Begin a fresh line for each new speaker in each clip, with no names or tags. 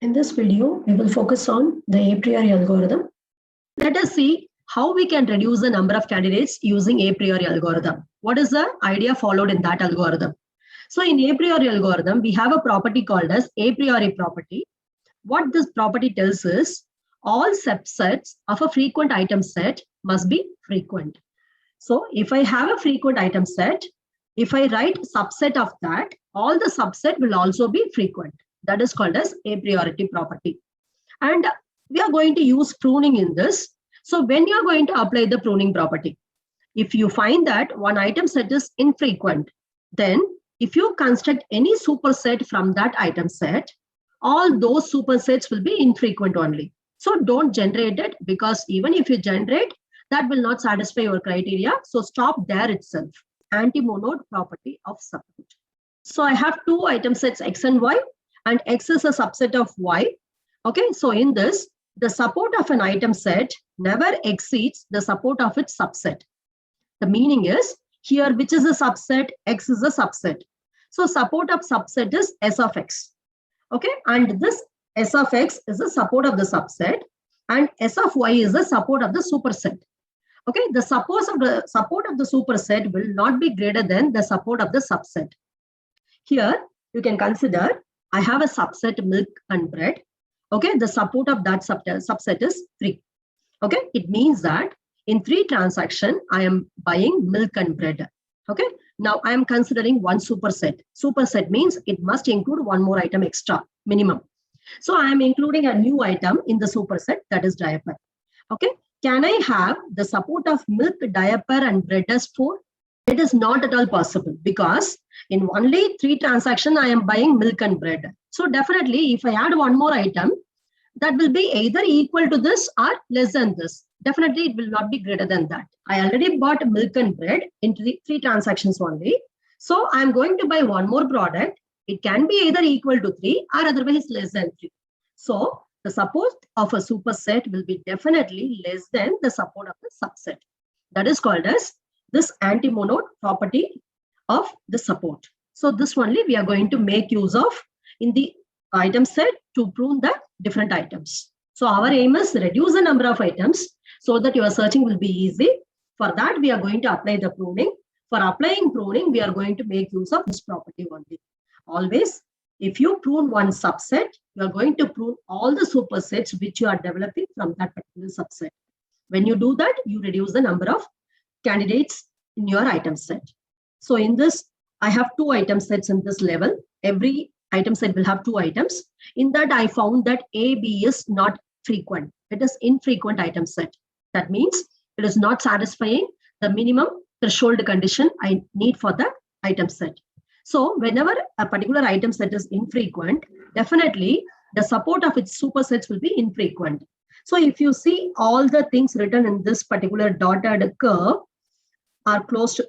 In this video, we will focus on the a priori algorithm. Let us see how we can reduce the number of candidates using a priori algorithm. What is the idea followed in that algorithm? So in a priori algorithm, we have a property called as a priori property. What this property tells is all subsets of a frequent item set must be frequent. So if I have a frequent item set, if I write subset of that, all the subset will also be frequent. That is called as a priority property. And we are going to use pruning in this. So when you are going to apply the pruning property, if you find that one item set is infrequent, then if you construct any superset from that item set, all those supersets will be infrequent only. So don't generate it, because even if you generate, that will not satisfy your criteria. So stop there itself. Anti-monode property of support. So I have two item sets X and Y, and X is a subset of Y. Okay, so in this, the support of an item set never exceeds the support of its subset. The meaning is here, which is a subset, X is a subset. So support of subset is S of X. Okay, and this S of X is the support of the subset, and S of Y is the support of the superset. Okay, the support of the superset will not be greater than the support of the subset. Here, you can consider I have a subset milk and bread. Okay, the support of that subset is 3. Okay, it means that in 3 transactions, I am buying milk and bread. Okay, now I am considering one superset. Superset means it must include one more item extra, minimum. So I am including a new item in the superset, that is diaper. Okay, can I have the support of milk, diaper, and bread as 4? It is not at all possible, because in only 3 transactions, I am buying milk and bread. So definitely, if I add one more item, that will be either equal to this or less than this. Definitely, it will not be greater than that. I already bought milk and bread into the 3 transactions only. So I am going to buy one more product. It can be either equal to 3 or otherwise less than 3. So the support of a superset will be definitely less than the support of the subset. That is called as this anti-monode property of the support. So this only we are going to make use of in the item set to prune the different items. So our aim is reduce the number of items so that your searching will be easy. For that, we are going to apply the pruning. For applying pruning, we are going to make use of this property only. Always, if you prune one subset, you are going to prune all the supersets which you are developing from that particular subset. When you do that, you reduce the number of candidates in your item set. So in this, I have 2 item sets in this level. Every item set will have 2 items. In that, I found that AB is not frequent. It is infrequent item set. That means it is not satisfying the minimum threshold condition I need for the item set. So whenever a particular item set is infrequent, definitely the support of its supersets will be infrequent. So if you see all the things written in this particular dotted curve are closed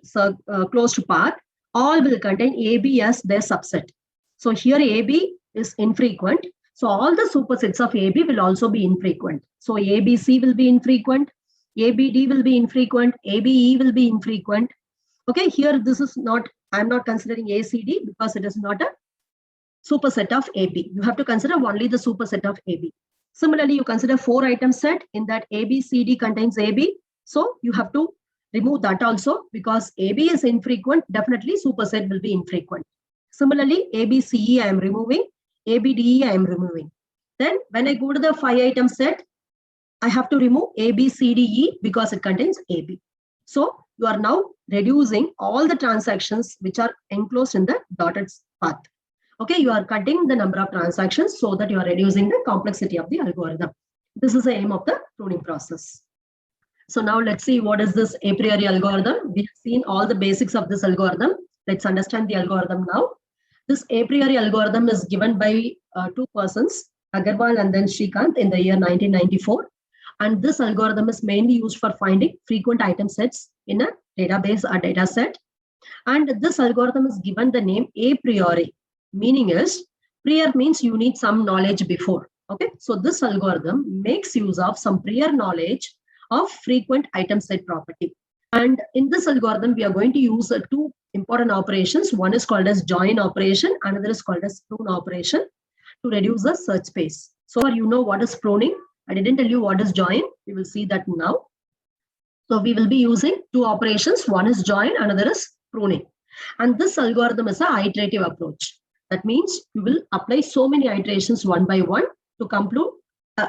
path, all will contain AB as their subset. So here AB is infrequent. So all the supersets of AB will also be infrequent. So ABC will be infrequent, ABD will be infrequent, ABE will be infrequent. Okay, here this is not, I'm not considering ACD because it is not a superset of AB. You have to consider only the superset of AB. Similarly, you consider 4 item set, in that ABCD contains AB. So you have to remove that also, because AB is infrequent, definitely superset will be infrequent. Similarly, ABCE I am removing, ABDE I am removing. Then when I go to the 5 item set, I have to remove ABCDE because it contains AB. So you are now reducing all the transactions which are enclosed in the dotted path. Okay, you are cutting the number of transactions so that you are reducing the complexity of the algorithm. This is the aim of the pruning process. So now let's see what is this a priori algorithm. We have seen all the basics of this algorithm. Let's understand the algorithm now. This a priori algorithm is given by 2 persons, Agarwal and then Shrikant, in the year 1994. And this algorithm is mainly used for finding frequent item sets in a database or data set. And this algorithm is given the name a priori. Meaning is, prior means you need some knowledge before. Okay, so this algorithm makes use of some prior knowledge of frequent item set property. And in this algorithm, we are going to use 2 important operations. One is called as join operation, another is called as prune operation. to reduce the search space. So you know what is pruning. I didn't tell you what is join. We will see that now. So we will be using two operations. One is join, another is pruning. And this algorithm is an iterative approach. That means you will apply so many iterations one by one to come to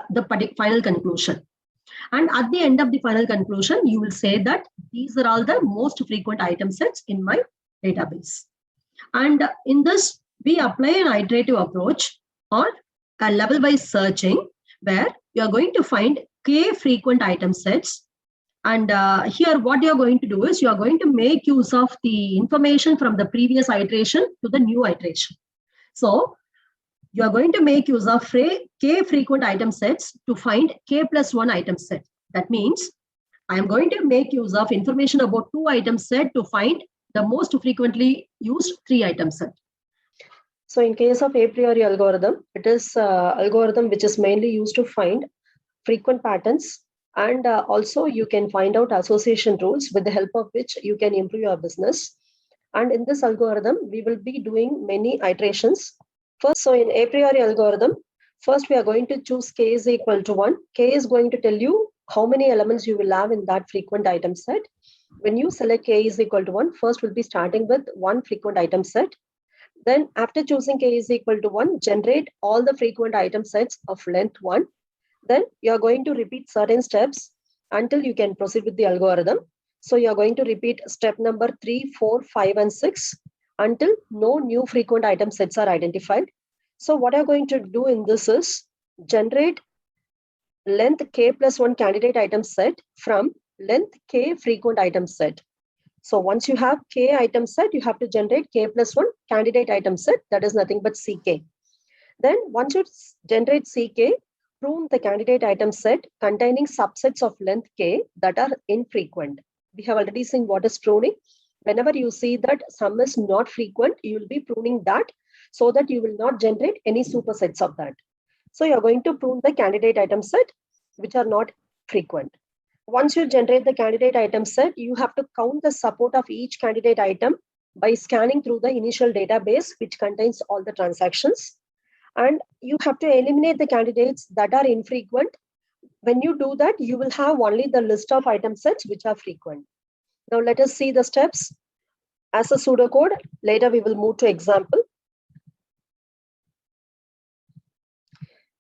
the final conclusion. And at the end of the final conclusion, you will say that these are all the most frequent item sets in my database. And in this, we apply an iterative approach or a level-wise searching where you are going to find k frequent item sets. And here what you're going to do is you're going to make use of the information from the previous iteration to the new iteration. So you're going to make use of k frequent item sets to find k plus 1 item set. That means I'm going to make use of information about 2 item set to find the most frequently used 3 item set. So in case of a priori algorithm, it is algorithm which is mainly used to find frequent patterns. And also you can find out association rules with the help of which you can improve your business. And in this algorithm, we will be doing many iterations. First, so in a priori algorithm, first we are going to choose k is equal to 1. K is going to tell you how many elements you will have in that frequent item set. When you select k is equal to 1, first we'll be starting with one frequent item set. Then after choosing k is equal to 1, generate all the frequent item sets of length 1. Then you are going to repeat certain steps until you can proceed with the algorithm. So you are going to repeat step number 3, 4, 5, and 6 until no new frequent item sets are identified. So what you're going to do in this is generate length k plus 1 candidate item set from length k frequent item set. So once you have k item set, you have to generate k plus 1 candidate item set. That is nothing but ck. Then once you generate ck, prune the candidate item set containing subsets of length k that are infrequent. We have already seen what is pruning. Whenever you see that sum is not frequent, you will be pruning that so that you will not generate any supersets of that. So you're going to prune the candidate item set which are not frequent. Once you generate the candidate item set, you have to count the support of each candidate item by scanning through the initial database which contains all the transactions. And you have to eliminate the candidates that are infrequent. When you do that, you will have only the list of item sets which are frequent. Now let us see the steps as a pseudocode. Later we will move to example.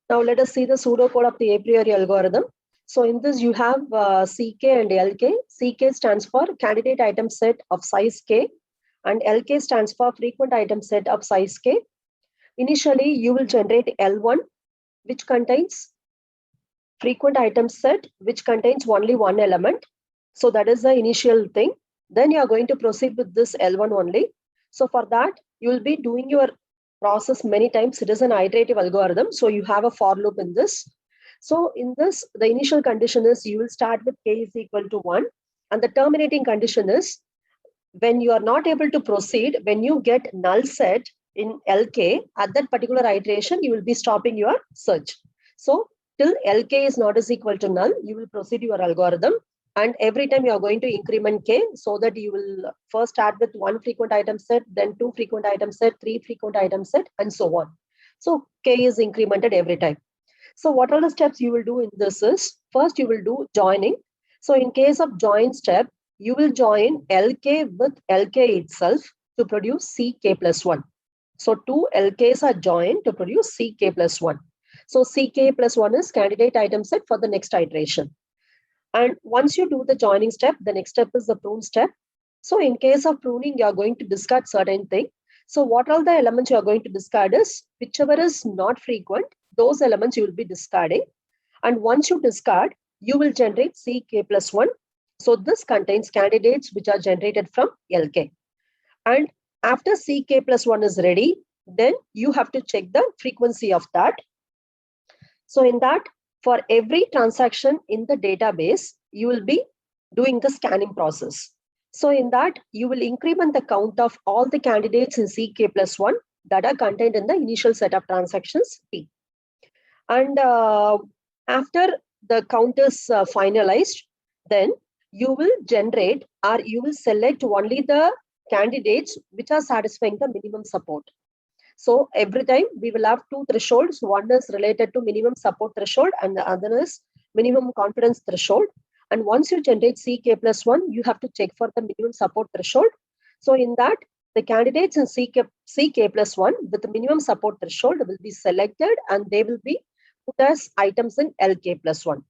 Now let us see the pseudocode of the a priori algorithm. So in this you have CK and LK. CK stands for candidate item set of size K and LK stands for frequent item set of size K. Initially, you will generate L1, which contains frequent item set, which contains only one element. So that is the initial thing. Then you are going to proceed with this L1 only. So for that, you will be doing your process many times. It is an iterative algorithm. So you have a for loop in this. So in this, the initial condition is you will start with k is equal to 1. And the terminating condition is when you are not able to proceed, when you get null set in LK, at that particular iteration, you will be stopping your search. So till LK is not is equal to null, you will proceed your algorithm. And every time you are going to increment K so that you will first start with one frequent item set, then 2 frequent item set, 3 frequent item set, and so on. So K is incremented every time. So what are the steps you will do in this is, first you will do joining. So in case of join step, you will join LK with LK itself to produce CK plus 1. So 2 LKs are joined to produce CK plus 1. So CK plus 1 is candidate item set for the next iteration. And once you do the joining step, the next step is the prune step. So in case of pruning, you are going to discard certain thing. So what are the elements you are going to discard is, whichever is not frequent, those elements you will be discarding. And once you discard, you will generate CK plus 1. So this contains candidates which are generated from LK. And after CK plus 1 is ready, then you have to check the frequency of that. So in that, for every transaction in the database, you will be doing the scanning process. So in that, you will increment the count of all the candidates in CK plus 1 that are contained in the initial set of transactions T. And after the count is finalized, then you will generate or you will select only the candidates which are satisfying the minimum support. So every time we will have two thresholds. One is related to minimum support threshold and the other is minimum confidence threshold. And once you generate CK plus 1, you have to check for the minimum support threshold. So in that, the candidates in CK plus 1 with the minimum support threshold will be selected and they will be put as items in LK plus 1.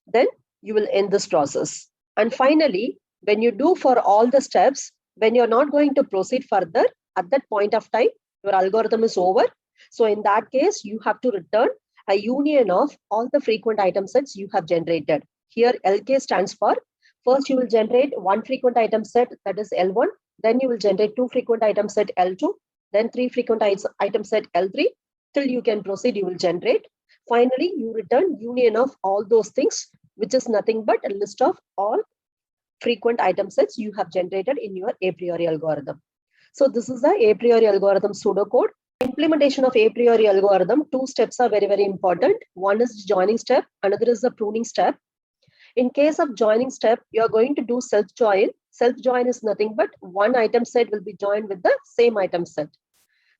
Then you will end this process. And finally, when you do for all the steps, when you're not going to proceed further, at that point of time, your algorithm is over. So in that case, you have to return a union of all the frequent item sets you have generated. Here, LK stands for, first you will generate one frequent item set, that is L1. Then you will generate two frequent item set L2. Then three frequent item set L3. Till you can proceed, you will generate. Finally, you return union of all those things, which is nothing but a list of all frequent item sets you have generated in your a priori algorithm. So this is the a priori algorithm pseudocode. Implementation of a priori algorithm, two steps are very, very important. One is joining step, another is the pruning step. In case of joining step, you are going to do self-join. Self-join is nothing but one item set will be joined with the same item set.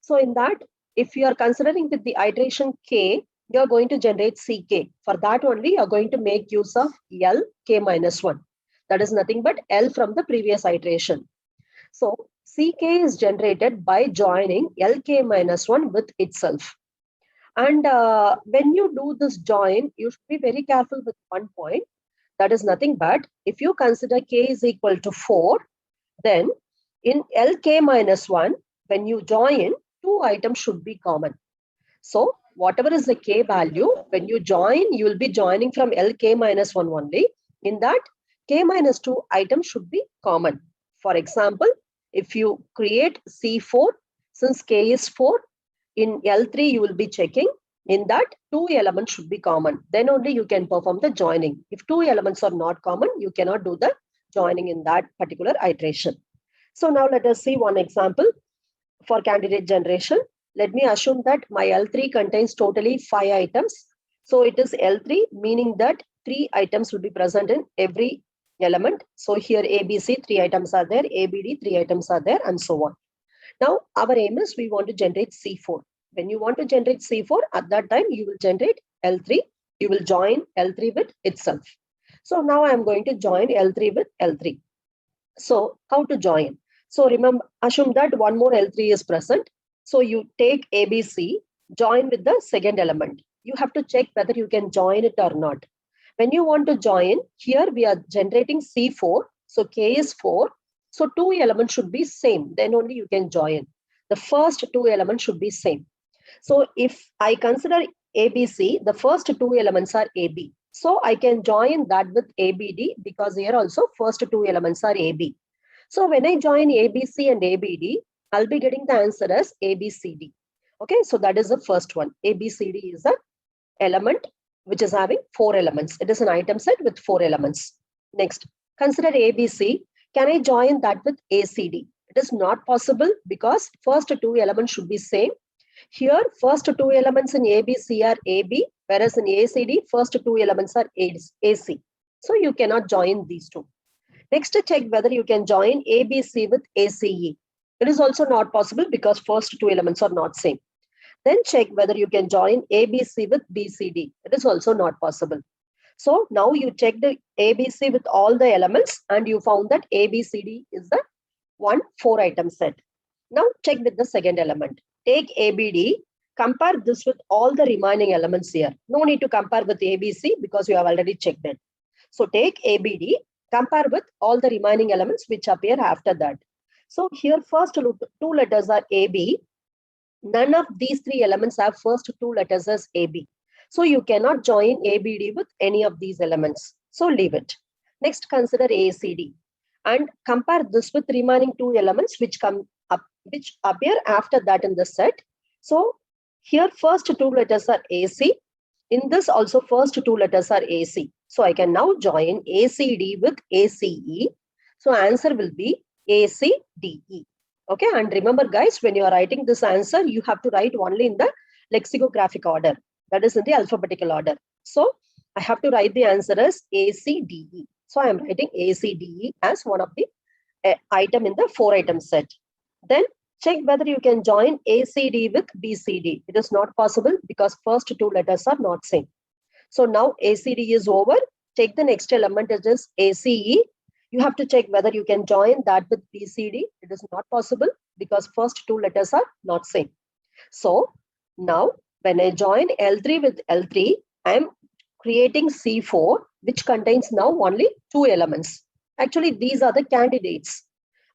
So in that, if you are considering with the iteration K, you are going to generate CK. For that only, you are going to make use of L K minus 1. That is nothing but L from the previous iteration. So CK is generated by joining LK minus 1 with itself. And when you do this join, you should be very careful with one point. That is nothing but if you consider K is equal to 4, then in LK minus 1, when you join, two items should be common. So whatever is the K value, when you join, you will be joining from LK minus 1 only. In that, K minus 2 items should be common. For example, if you create C4, since K is 4, in L3 you will be checking. In that, two elements should be common. Then only you can perform the joining. If two elements are not common, you cannot do the joining in that particular iteration. So now let us see one example for candidate generation. Let me assume that my L3 contains totally 5 items. So it is L3, meaning that 3 items will be present in every element. So here ABC, 3 items are there, ABD, 3 items are there, and so on. Now our aim is we want to generate C4. When you want to generate C4, at that time you will generate L3. You will join L3 with itself. So now I am going to join L3 with L3. So how to join? So remember, assume that one more L3 is present. So you take ABC, join with the second element. You have to check whether you can join it or not. When you want to join, here we are generating C4. So K is 4. So two elements should be same. Then only you can join. The first two elements should be same. So if I consider ABC, the first two elements are AB. So I can join that with ABD because here also first two elements are AB. So when I join ABC and ABD, I'll be getting the answer as ABCD. Okay, so that is the first one. ABCD is the element which is having 4 elements. It is an item set with 4 elements. Next, consider ABC. Can I join that with ACD? It is not possible because first two elements should be same. Here, first two elements in ABC are AB, whereas in ACD, first two elements are AC. So you cannot join these two. Next, check whether you can join ABC with ACE. It is also not possible because first two elements are not same. Then check whether you can join ABC with BCD. It is also not possible. So now you check the ABC with all the elements and you found that ABCD is the 4 item set. Now check with the second element. Take ABD, compare this with all the remaining elements here. No need to compare with ABC because you have already checked it. So take ABD, compare with all the remaining elements which appear after that. So here first two letters are AB. None of these 3 elements have first 2 letters as AB. So you cannot join ABD with any of these elements. So leave it. Next, consider ACD and compare this with remaining 2 elements which appear after that in the set. So here first 2 letters are AC. In this also first 2 letters are AC. So I can now join ACD with ACE. So answer will be ACDE. Okay, and remember guys, when you are writing this answer, you have to write only in the lexicographic order. That is in the alphabetical order. So I have to write the answer as ACDE. So I am writing ACDE as one of the item in the 4 item set. Then Check whether you can join ACD with BCD. It is not possible because first two letters are not same. So now ACD is over. Take the next element, it is ACE. You have to check whether you can join that with BCD. It is not possible because first two letters are not same. So now when I join L3 with L3, I am creating C4, which contains now only two elements. Actually, these are the candidates.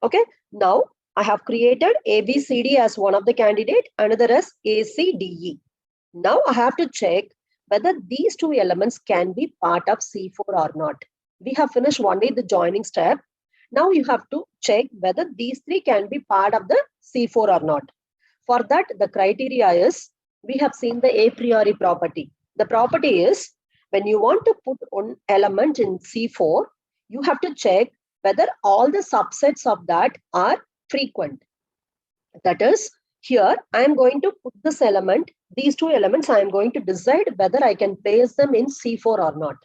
Okay, now I have created ABCD as one of the candidate, another as ACDE. Now I have to check whether these two elements can be part of C4 or not. We have finished only the joining step. Now you have to check whether these three can be part of the C4 or not. For that, the criteria is, we have seen the a priori property. The property is, when you want to put one element in C4, you have to check whether all the subsets of that are frequent. That is, here I am going to put this element, these two elements, I am going to decide whether I can place them in C4 or not.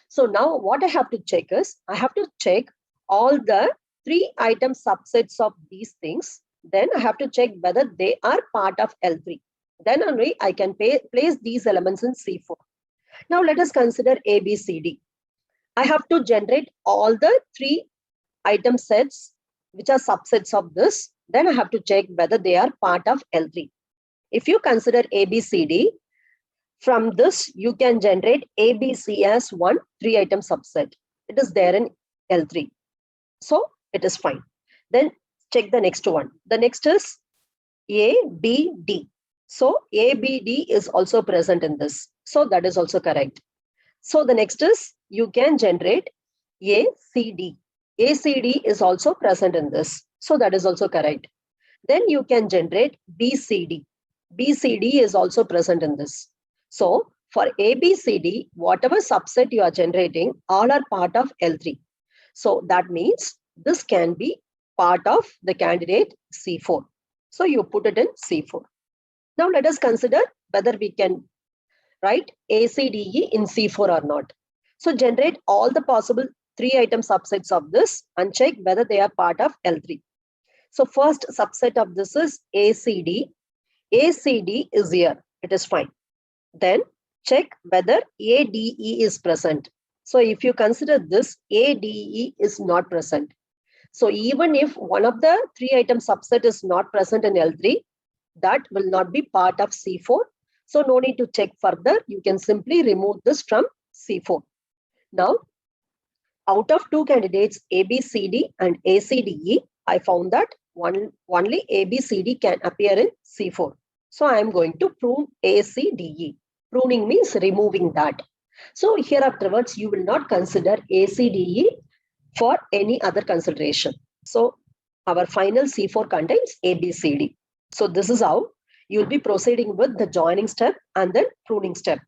So now what I have to check is, I have to check all the three item subsets of these things. Then I have to check whether they are part of L3. Then only I can place these elements in C4. Now let us consider ABCD. I have to generate all the three item sets which are subsets of this. Then I have to check whether they are part of L3. If you consider ABCD, from this you can generate ABC as one three item subset. It is there in L3. So it is fine. Then check the next one. The next is ABD. So ABD is also present in this. So that is also correct. So the next is, you can generate ACD. ACD is also present in this. So that is also correct. Then you can generate BCD. BCD is also present in this. So for ABCD, whatever subset you are generating, all are part of L3. So that means this can be part of the candidate C4. So you put it in C4. Now let us consider whether we can write ACDE in C4 or not. So generate all the possible three item subsets of this and check whether they are part of L3. So first subset of this is ACD. ACD is here. It is fine. Then check whether ADE is present. So if you consider this, ADE is not present. So even if one of the three item subset is not present in L3, that will not be part of C4. So no need to check further. You can simply remove this from C4. Now, out of two candidates, ABCD and ACDE, I found that only ABCD can appear in C4. So I am going to prune ACDE. Pruning means removing that. So here afterwards, you will not consider ACDE for any other consideration. So our final C4 contains ABCD. So this is how you'll be proceeding with the joining step and then pruning step.